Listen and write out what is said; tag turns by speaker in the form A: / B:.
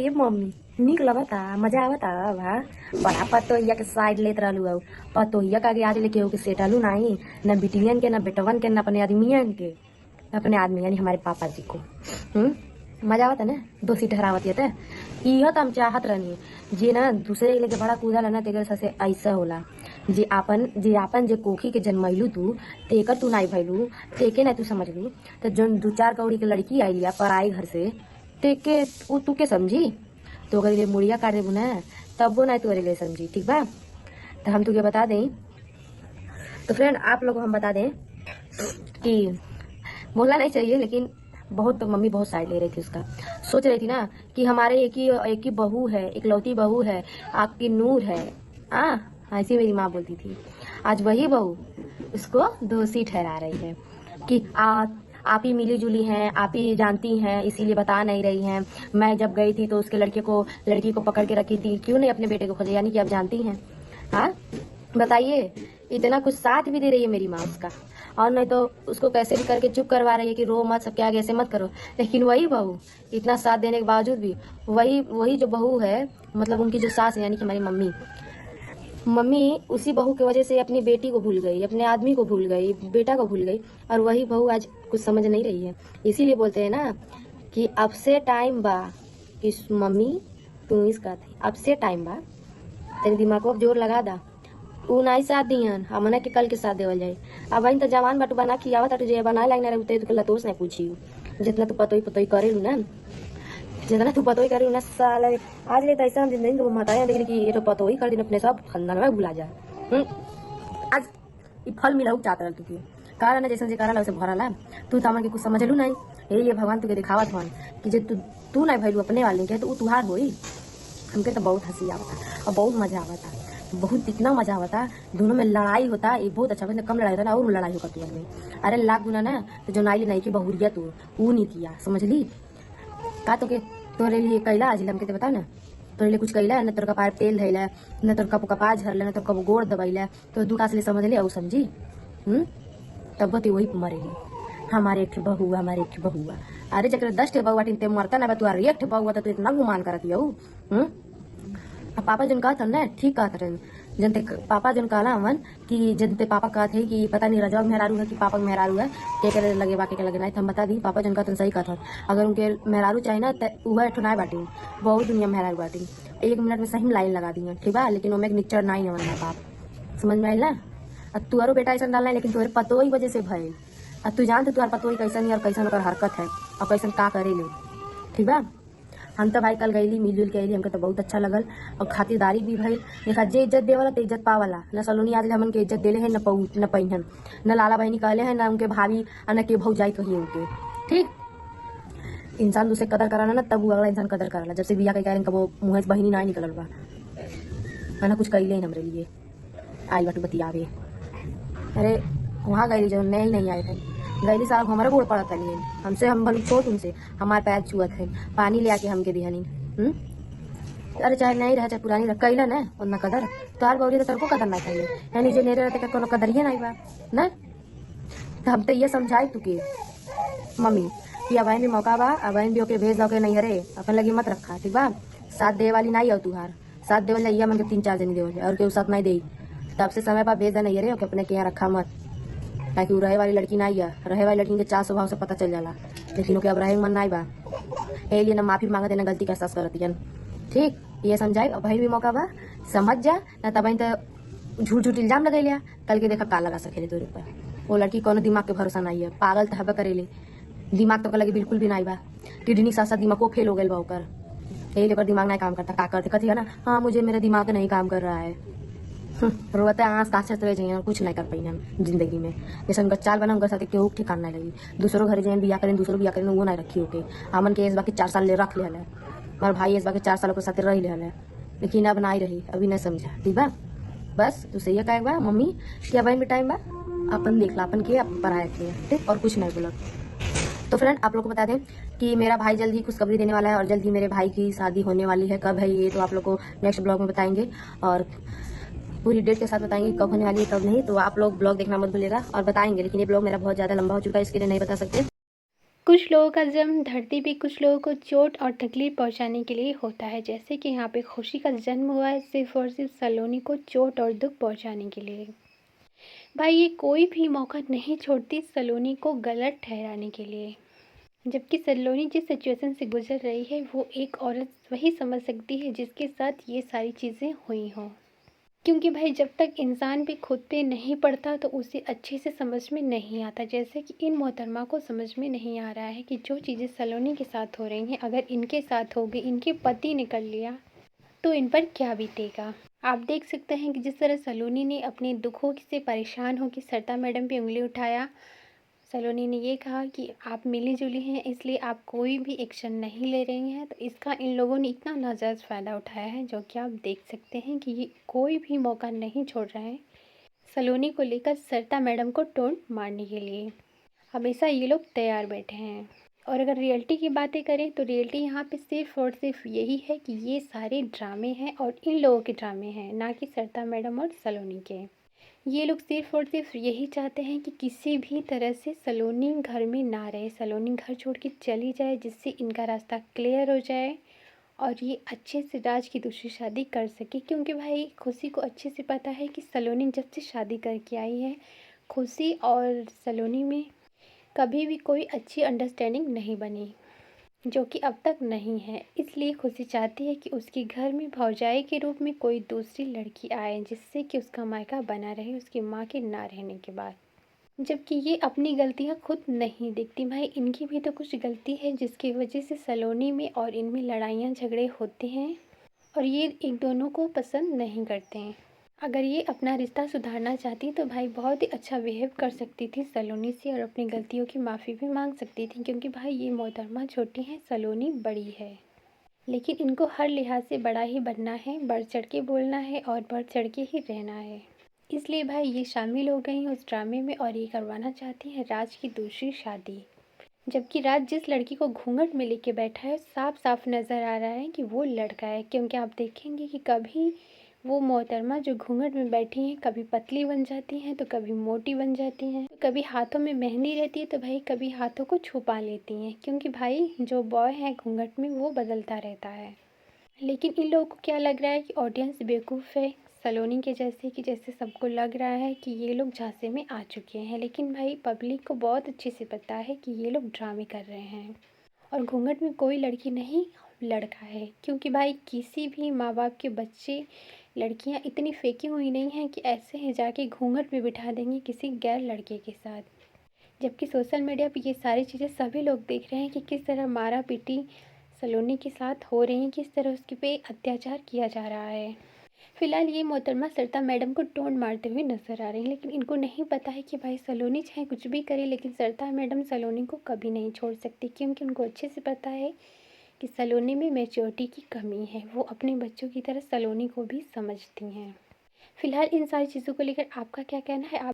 A: ए mummy निक लगता मजा आवता बा बड़ा पतोहिया के साइड लेत रहलू हो पतोहिया का आगे लेके हो के सेटलू नहीं न बिटियन के न बेटवन के न अपने आदमियन के अपने आदमी यानी हमारे पापा जी को मजा आवता ना दोषी ठहरावती है इहो तो हम चाहत रहनी जे ना दूसरे के लेके बड़ा कूदा ना तेकर से ऐसा होला जे आपन जे कोखी के जन्मैलू तू तेकर तू नहीं भैलू तेके नहीं तू समझ लू तो जो 2-4 कौड़ी के लड़की आई लिया पराई घर से तेके तू के समझी तो अगर ये मुड़िया काट देबू ना तब वो नहीं तोरे लिए समझी ठीक बा। तो हम तुझे बता दें तो फ्रेंड आप लोगों को हम बता दें कि बोलना नहीं चाहिए लेकिन बहुत तो मम्मी बहुत साइड ले रही थी उसका सोच रही थी ना कि हमारे एक ही बहू है इकलौती बहू है आपकी नूर है ऐसी मेरी माँ बोलती थी। आज वही बहू उसको दोषी ठहरा रही है कि आप ही मिली जुली हैं आप ही जानती हैं इसीलिए बता नहीं रही हैं। मैं जब गई थी तो उसके लड़की को पकड़ के रखी थी क्यों नहीं अपने बेटे को खोजे यानी कि आप जानती हैं। हाँ बताइए इतना कुछ साथ भी दे रही है मेरी माँ उसका और नहीं तो उसको कैसे भी करके चुप करवा रही है कि रो मत सबके आगे ऐसे मत करो। लेकिन वही बहू इतना साथ देने के बावजूद भी वही जो बहू है मतलब उनकी जो सास है यानी कि हमारी मम्मी उसी बहू की वजह से अपनी बेटी को भूल गई अपने आदमी को भूल गई बेटा को भूल गई और वही बहू आज कुछ समझ नहीं रही है। इसीलिए बोलते हैं ना कि अब से टाइम बा कि मम्मी तू इसका थी अब से टाइम बा तेरे दिमाग को जोर लगा दा ऊ नहीं साथ दिहन हमने के कल के साथ देवल जाए। अब वही तो जवान बाटू बना खियावत तुझे बनाए लगना रहे तो लतोस नहीं पूछी जितना तू पतोई करेलू ना जितना तू पतोई करेलू ना साल आज ले तो ऐसा जिंदगी को बताया लेकिन कि ये तो पतोई कर दिन अपने सब खानदान में भुला जाए। आज ये फल मिला चाहत रह तुके कारण जैसे जे कारण वैसे भरला तू तो के कुछ समझलू नहीं यही लिए भगवान तुके दिखावत हन कि जे तू नहीं भैलू अपने वाले के तो तुहार होई। हमके तो बहुत हंसी आवता और बहुत मजा आवता बहुत इतना मजा आवता दोनों में लड़ाई होता ये बहुत अच्छा कम लड़ाई होता और लड़ाई होगा तुम में अरे लाख गुना ना तो जो नाई नहीं की बहुरिया तू वो नहीं किया समझ ली का तो के तोरे लिए कैला आज हमके तो बता ना तोरे लिए कुछ कैला न तोर का पार तेल धैला न तोर का कपा झरला न तोर का गोड़ दबैला तो दू कास ले समझ ले और समझी तब तो वही मरेगी हमारे एक बहू हमारे एक बहू अरे जकर 10 बहू बाटी ते मरता ना तू अरे एक बहू तो इतना गुमान करती है। पापा जन कहत ना ठीक कहत रहे जनते पापा जन कहला हमन कि जनते पापा कहत है कि पता नहीं रजवा मेहरारू है कि पापा मेहरारू है के लगे बाकी के लगे नहीं हम बता दी पापा जन कहत सही कहत अगर उनके मेहरारू चाहे ना तो वह ठुनाए बाटी बहुत दुनिया मेहरारू बाटी 1 मिनट में सही में लाइन लगा दी ठीक है लेकिन उनमें निच्चर नहीं है वरना बाप समझ में आयल ना। अब तुअरो बेटा ऐसा डालना है लेकिन तुम्हारे पतो ही वजह से भय अब तू जानते तुम्हारे पतो ही कैसन और कैसन हरकत है और कैसन का करे ले ठीक है। हम तो भाई कल गईली मिलजुल के अली हमको तो बहुत अच्छा लगल और खातिरदारी भी भइल देखा जे इज्जत देवला तो इज्जत पावला न सलोनी आज हमन के इज्जत देले है न पहिनन न लाला बहनी कहले है न उनके भाभी न के भौज जाई कहिए उनके ठीक इंसान दूसरे कदर कराना ना तब वो अगला इंसान कदर कराला जब से बिया के कारण कबो मुँह से बहनी ना निकलल बा ना कुछ कैले हमरे लिए आई बाटू बतियावे अरे वहाँ गई जो नहीं आए थे गैली साहब हमारे गोड़ पड़ता नहीं हमसे हम भले छोट उनसे हमारे पैर छुअत है पानी ले आके हमके दिहनी अरे चाहे नहीं रहे चाहे पुरानी कैला ना उतना कदर तोहार बौरी तो तेरे को कदर नहीं चाहिए यानी जो नेरे रहते कोनो कदर ही नहीं बा ना तो हम तो ये समझाई तुके मम्मी कि अब भी मौका बा अब भी ओके भेज दो के नहीं हरे अपन लगी मत रखा ठीक बा साथ दे वाली नहीं हो तुहार साथ देवल जाइए मन के 3-4 दिन देवल और केहू साथ नहीं दे तब से समय पर भेज दे नहीं हरे ओके अपने के यहाँ रखा मत ताकि वो रहे वाली लड़की नहीं है रहे वाली लड़की के 4 स्वभाव से पता चल जाला लेकिन ओके अब रहे मन नहीं बा ए लिए ना माफी मांगा देना गलती का एहसास करती है ठीक ये समझाए अब भाई भी मौका बा समझ जा ना तब तो झूठ इल्जाम लगे लिया कल के देखा का लगा सके तोरे पर वो लड़की कोनो दिमाग के भरोसा नहीं है पागल तो हबे करेले दिमाग तो लगे बिल्कुल भी नहीं बा किडनी साथ दिमाग को फेल हो गए बा ओकर यही लेकर दिमाग नहीं काम करता का करते कथी है ना हाँ मुझे मेरा दिमाग नहीं काम कर रहा है रोते आँस काचत रह जाइए कुछ नहीं कर पाई हम जिंदगी में जैसे उनका चाल बना उनका साथ केहू ठिकान नहीं लगी दूसरों घर जाए बिया करें दूसरों बिया करें वो नहीं रखी होके हमन के इस बाकी 4 साल ले रख लिया है और भाई इस बाकी 4 सालों के साथ रह लिया है लेकिन अब नहीं रही अभी नहीं समझा ठीक बा बस तू सही कहे बा मम्मी क्या बहन टाइम बा अपन देख ला अपन के पढ़ाए थे ठीक और कुछ नहीं बोला। तो फ्रेंड आप लोग को बता दें कि मेरा भाई जल्दी खुशखबरी देने वाला है और जल्दी मेरे भाई की शादी होने वाली है कब है ये तो आप लोग को नेक्स्ट ब्लॉग में बताएंगे और पूरी डेट के साथ बताएंगे कब होने वाली है कब नहीं तो आप लोग ब्लॉग देखना मत भूलिएगा और बताएंगे लेकिन ये ब्लॉग मेरा बहुत ज़्यादा लंबा हो चुका है इसके लिए नहीं बता सकते।
B: कुछ लोगों का जन्म धरती पे कुछ लोगों को चोट और तकलीफ पहुंचाने के लिए होता है। जैसे कि यहाँ पे खुशी का जन्म हुआ है सिर्फ और सिर्फ सलोनी को चोट और दुख पहुंचाने के लिए। भाई ये कोई भी मौका नहीं छोड़ती सलोनी को गलत ठहराने के लिए। जबकि सलोनी जिस सिचुएशन से गुजर रही है वो एक औरत वही समझ सकती है जिसके साथ ये सारी चीज़ें हुई हों। क्योंकि भाई जब तक इंसान भी खुद पे नहीं पड़ता तो उसे अच्छे से समझ में नहीं आता। जैसे कि इन मोहतरमा को समझ में नहीं आ रहा है कि जो चीज़ें सलोनी के साथ हो रही हैं अगर इनके साथ हो गई, इनके पति ने कर लिया तो इन पर क्या बीतेगा। आप देख सकते हैं कि जिस तरह सलोनी ने अपने दुखों से परेशान होकर सरिता मैडम पे उंगली उठाया। सलोनी ने ये कहा कि आप मिली जुली हैं इसलिए आप कोई भी एक्शन नहीं ले रही हैं, तो इसका इन लोगों ने इतना नाजायज़ फ़ायदा उठाया है जो कि आप देख सकते हैं कि ये कोई भी मौका नहीं छोड़ रहे हैं सलोनी को लेकर सरिता मैडम को टोंट मारने के लिए। हमेशा ये लोग तैयार बैठे हैं। और अगर रियलिटी की बातें करें तो रियलिटी यहाँ पे सिर्फ और सिर्फ यही है कि ये सारे ड्रामे हैं और इन लोगों के ड्रामे हैं, ना कि सरिता मैडम और सलोनी के। ये लोग सिर्फ और सिर्फ यही चाहते हैं कि किसी भी तरह से सलोनी घर में ना रहे, सलोनी घर छोड़ के चली जाए जिससे इनका रास्ता क्लियर हो जाए और ये अच्छे से राज की दूसरी शादी कर सके। क्योंकि भाई खुशी को अच्छे से पता है कि सलोनी जब से शादी करके आई है खुशी और सलोनी में कभी भी कोई अच्छी अंडरस्टैंडिंग नहीं बनी, जो कि अब तक नहीं है। इसलिए खुशी चाहती है कि उसके घर में भौजाई के रूप में कोई दूसरी लड़की आए जिससे कि उसका मायका बना रहे उसकी माँ के ना रहने के बाद। जबकि ये अपनी गलतियाँ खुद नहीं देखती। भाई इनकी भी तो कुछ गलती है जिसकी वजह से सलोनी में और इनमें लड़ाइयाँ झगड़े होते हैं और ये एक दोनों को पसंद नहीं करते हैं। अगर ये अपना रिश्ता सुधारना चाहती तो भाई बहुत ही अच्छा बिहेव कर सकती थी सलोनी से और अपनी गलतियों की माफ़ी भी मांग सकती थी। क्योंकि भाई ये मोहतरमा छोटी हैं, सलोनी बड़ी है, लेकिन इनको हर लिहाज से बड़ा ही बनना है, बढ़ चढ़ के बोलना है और बढ़ चढ़ के ही रहना है। इसलिए भाई ये शामिल हो गई हैं उस ड्रामे में और ये करवाना चाहती हैं राज की दूसरी शादी। जबकि राज जिस लड़की को घूंघट में लेके बैठा है साफ साफ नज़र आ रहा है कि वो लड़का है। क्योंकि आप देखेंगे कि कभी वो मोहतरमा जो घूंघट में बैठी हैं कभी पतली बन जाती हैं तो कभी मोटी बन जाती हैं, कभी हाथों में मेहंदी रहती है तो भाई कभी हाथों को छुपा लेती हैं। क्योंकि भाई जो बॉय है घूंघट में वो बदलता रहता है। लेकिन इन लोगों को क्या लग रहा है कि ऑडियंस बेवकूफ़ है सलोनी के जैसे, कि जैसे सबको लग रहा है कि ये लोग झांसे में आ चुके हैं। लेकिन भाई पब्लिक को बहुत अच्छे से पता है कि ये लोग ड्रामे कर रहे हैं और घूंघट में कोई लड़की नहीं लड़का है। क्योंकि भाई किसी भी माँ बाप के बच्चे लड़कियां इतनी फेंकी हुई नहीं हैं कि ऐसे ही जाके घूंघट में बिठा देंगे किसी गैर लड़के के साथ। जबकि सोशल मीडिया पे ये सारी चीज़ें सभी लोग देख रहे हैं कि किस तरह मारा पीटी सलोनी के साथ हो रही है, किस तरह उसके पे अत्याचार किया जा रहा है। फिलहाल ये मोहतरमा सरिता मैडम को टोंट मारते हुए नजर आ रही है, लेकिन इनको नहीं पता है कि भाई सलोनी चाहे कुछ भी करे लेकिन सरिता मैडम सलोनी को कभी नहीं छोड़ सकती। क्योंकि उनको अच्छे से पता है कि सलोनी में मैच्योरिटी की कमी है, वो अपने बच्चों की तरह सलोनी को भी समझती हैं। फिलहाल इन सारी चीज़ों को लेकर आपका क्या कहना है? आप